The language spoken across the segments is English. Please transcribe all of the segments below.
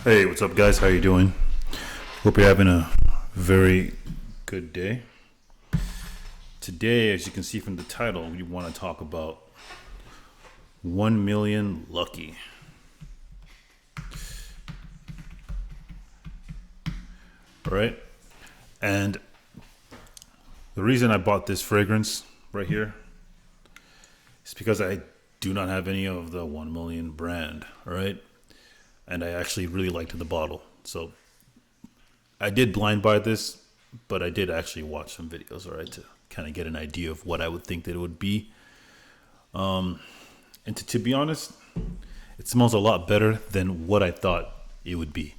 Hey, what's up, guys? How you doing? Hope you're having a very good day. Today, as you can see from the title, we want to talk about 1 million lucky. All right? And the reason I bought this fragrance right here is because I do not have any of the 1 million brand, all right? And I actually really liked the bottle. So I did blind buy this, but I did actually watch some videos, all right, to kind of get an idea of what I would think that it would be. And to be honest, it smells a lot better than what I thought it would be.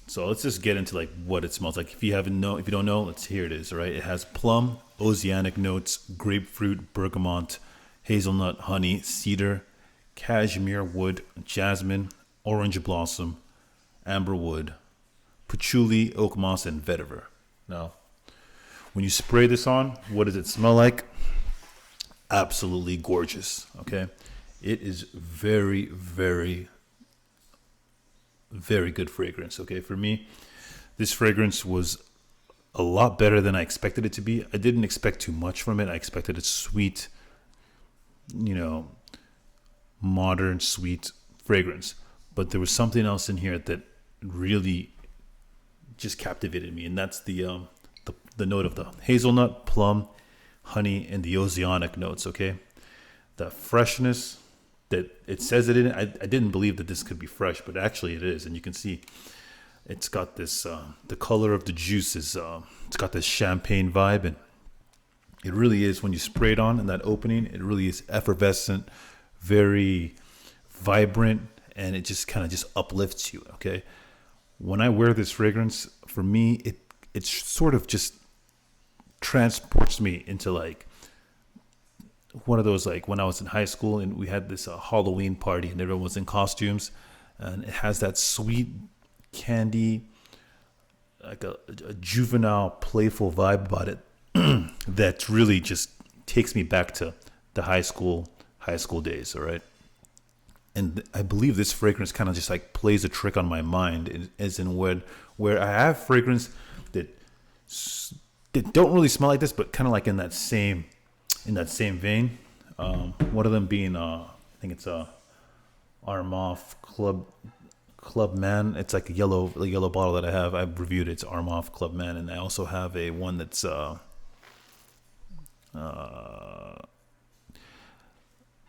So let's just get into like what it smells like. If you don't know, here it is, all right? It has plum, oceanic notes, grapefruit, bergamot, hazelnut, honey, cedar, cashmere wood, jasmine, orange blossom, amber wood, patchouli, oak moss, and vetiver. Now, when you spray this on, what does it smell like? Absolutely gorgeous, okay? It is very, very, very good fragrance, okay? For me, this fragrance was a lot better than I expected it to be. I didn't expect too much from it. I expected a sweet, modern, sweet fragrance. But there was something else in here that really just captivated me, and that's the note of the hazelnut, plum, honey, and the oceanic notes. Okay, the freshness that it says it in it. I didn't believe that this could be fresh, but actually it is, and you can see it's got this. The color of the juice is. It's got this champagne vibe, and it really is when you spray it on in that opening. It really is effervescent, very vibrant, and it just kind of just uplifts you. Okay, when I wear this fragrance, for me, it sort of just transports me into like one of those, like when I was in high school and we had this Halloween party and everyone was in costumes, and it has that sweet candy, like a juvenile, playful vibe about it that really just takes me back to the high school days. All right. And I believe this fragrance kind of just like plays a trick on my mind, as in where I have fragrance that don't really smell like this, but kind of like in that same vein. One of them being I think it's Armaf Club Man. It's like a yellow bottle that I have. I've reviewed it. It's Armaf Club Man, and I also have a one that's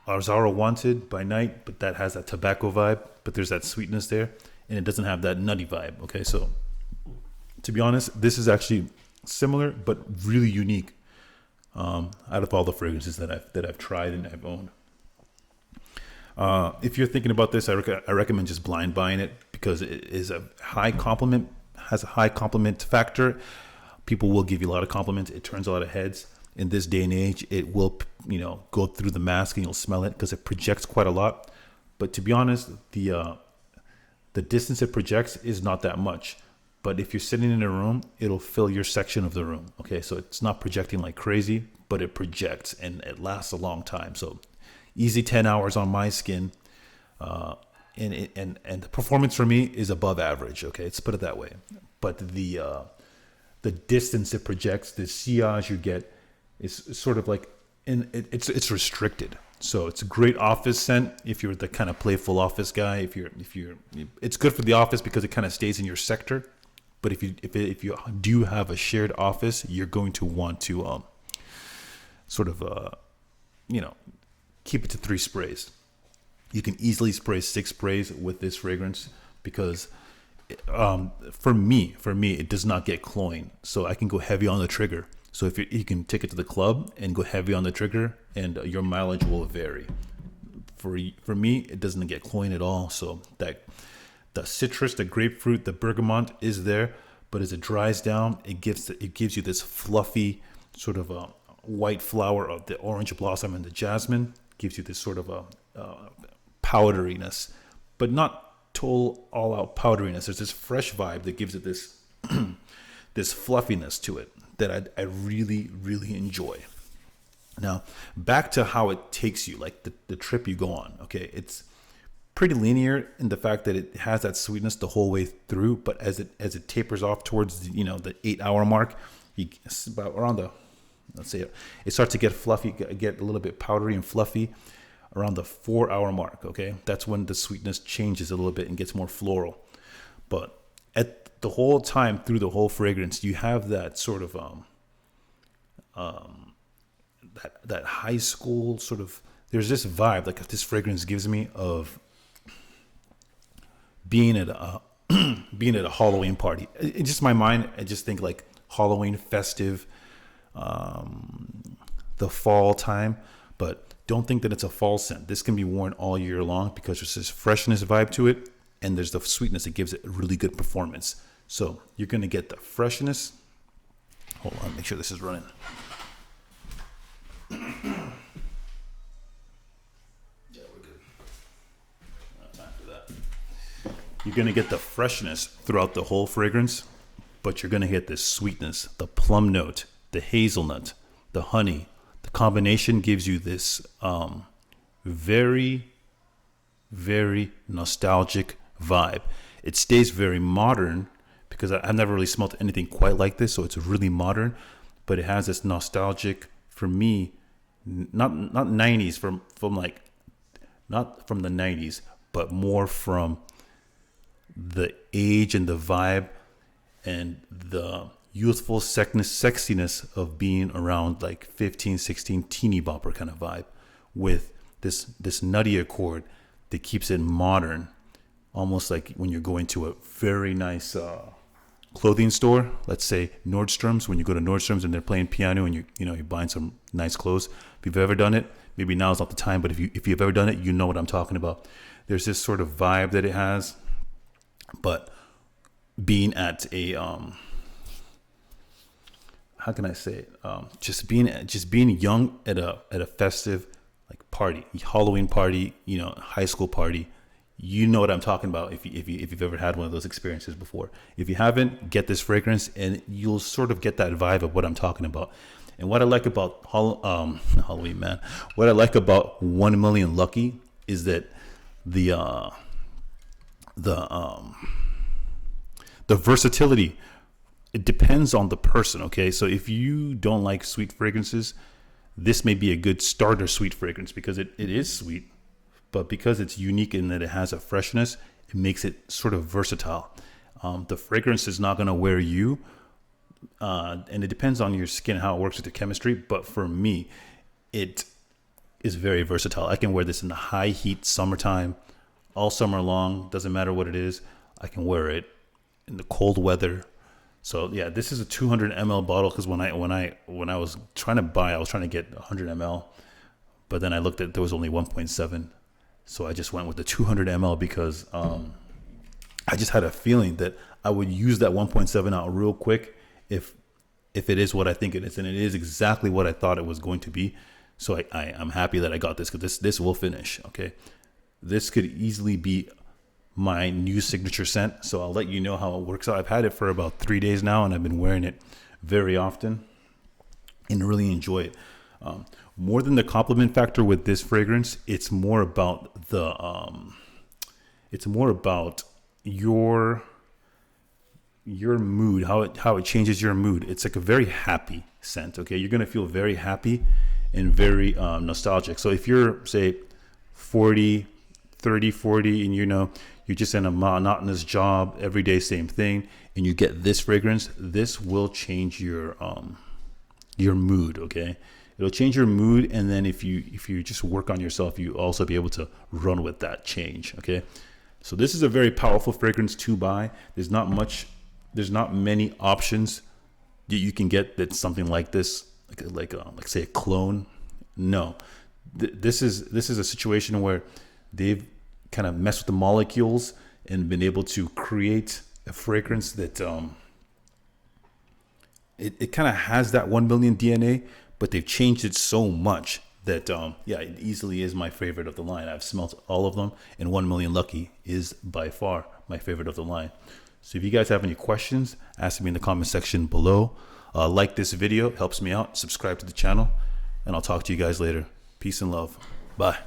Arzara Wanted by Night, but that has that tobacco vibe, but there's that sweetness there, and it doesn't have that nutty vibe. Okay, so to be honest, this is actually similar but really unique out of all the fragrances that I've tried and I've owned. If you're thinking about this, I recommend just blind buying it because it is a high compliment, has a high compliment factor. People will give you a lot of compliments. It turns a lot of heads. In this day and age, it will, go through the mask and you'll smell it because it projects quite a lot. But to be honest, the distance it projects is not that much. But if you're sitting in a room, it'll fill your section of the room. Okay, so it's not projecting like crazy, but it projects and it lasts a long time. So easy 10 hours on my skin, and the performance for me is above average. Okay, let's put it that way. But the distance it projects, the sillage you get, is sort of like it's restricted. So it's a great office scent if you're the kind of playful office guy. If you're it's good for the office because it kind of stays in your sector. But if you do have a shared office, you're going to want to keep it to 3 sprays. You can easily spray 6 sprays with this fragrance because for me it does not get cloying, so I can go heavy on the trigger. So if you can take it to the club and go heavy on the trigger, and your mileage will vary. For me, it doesn't get cloying at all. So that the citrus, the grapefruit, the bergamot is there, but as it dries down, it gives you this fluffy sort of a white flower of the orange blossom and the jasmine. Gives you this sort of a powderiness, but not total all-out powderiness. There's this fresh vibe that gives it this this fluffiness to it that I really, really enjoy. Now, back to how it takes you, like the trip you go on. Okay, it's pretty linear in the fact that it has that sweetness the whole way through, but as it tapers off towards the, the 8 hour mark, it's about around the, let's say it starts to get fluffy, get a little bit powdery and fluffy around the 4 hour mark. Okay, that's when the sweetness changes a little bit and gets more floral. But at the whole time through the whole fragrance, you have that sort of that high school sort of, there's this vibe like this fragrance gives me of being at a being at a Halloween party. In just my mind, I just think like Halloween, festive, the fall time. But don't think that it's a fall scent. This can be worn all year long because there's this freshness vibe to it, and there's the sweetness that gives it a really good performance. So you're gonna get the freshness. Hold on, make sure this is running. You're going to get the freshness throughout the whole fragrance, but you're going to get this sweetness, the plum note, the hazelnut, the honey. The combination gives you this very, very nostalgic vibe. It stays very modern because I've never really smelled anything quite like this, so it's really modern, but it has this nostalgic, for me, not 90s, from like, not from the 90s, but more from the age and the vibe and the youthful sexiness of being around like 15, 16 teeny bopper kind of vibe, with this nutty accord that keeps it modern, almost like when you're going to a very nice clothing store, let's say Nordstrom's, when you go to Nordstrom's and they're playing piano and you're buying some nice clothes. If you've ever done it, maybe now's not the time, but if you've ever done it, you know what I'm talking about. There's this sort of vibe that it has. But being at a how can I say it? Just being young at a festive like party, Halloween party, high school party, you know what I'm talking about if you've ever had one of those experiences before. If you haven't, get this fragrance and you'll sort of get that vibe of what I'm talking about. And what I like about Halloween, man, what I like about 1 Million Lucky is that the versatility, it depends on the person. Okay, so if you don't like sweet fragrances, this may be a good starter sweet fragrance because it is sweet, but because it's unique in that it has a freshness, it makes it sort of versatile. The fragrance is not going to wear you, and it depends on your skin, how it works with the chemistry. But for me, it is very versatile. I can wear this in the high heat summertime, all summer long. Doesn't matter what it is. I can wear it in the cold weather. So yeah, this is a 200 ml bottle because when I was trying to buy, I was trying to get 100 ml, but then I looked at there was only 1.7, so I just went with the 200 ml because I just had a feeling that I would use that 1.7 out real quick if it is what I think it is, and it is exactly what I thought it was going to be. So I'm happy that I got this because this will finish. Okay, this could easily be my new signature scent, so I'll let you know how it works out. I've had it for about 3 days now, and I've been wearing it very often and really enjoy it. More than the compliment factor with this fragrance, it's more about your mood, how it changes your mood. It's like a very happy scent. Okay, you're gonna feel very happy and very nostalgic. So if you're say 40, and you're just in a monotonous job, every day same thing, and you get this fragrance, this will change your mood. Okay, it'll change your mood, and then if you just work on yourself, you also be able to run with that change. Okay, so this is a very powerful fragrance to buy. There's not many options that you can get that's something like this, like say a clone. No, this is a situation where they've kind of messed with the molecules and been able to create a fragrance that it kind of has that 1 million DNA, but they've changed it so much that it easily is my favorite of the line. I've smelled all of them, and 1 Million Lucky is by far my favorite of the line. So if you guys have any questions, ask me in the comment section below. Like this video, it helps me out. Subscribe to the channel, and I'll talk to you guys later. Peace and love. Bye.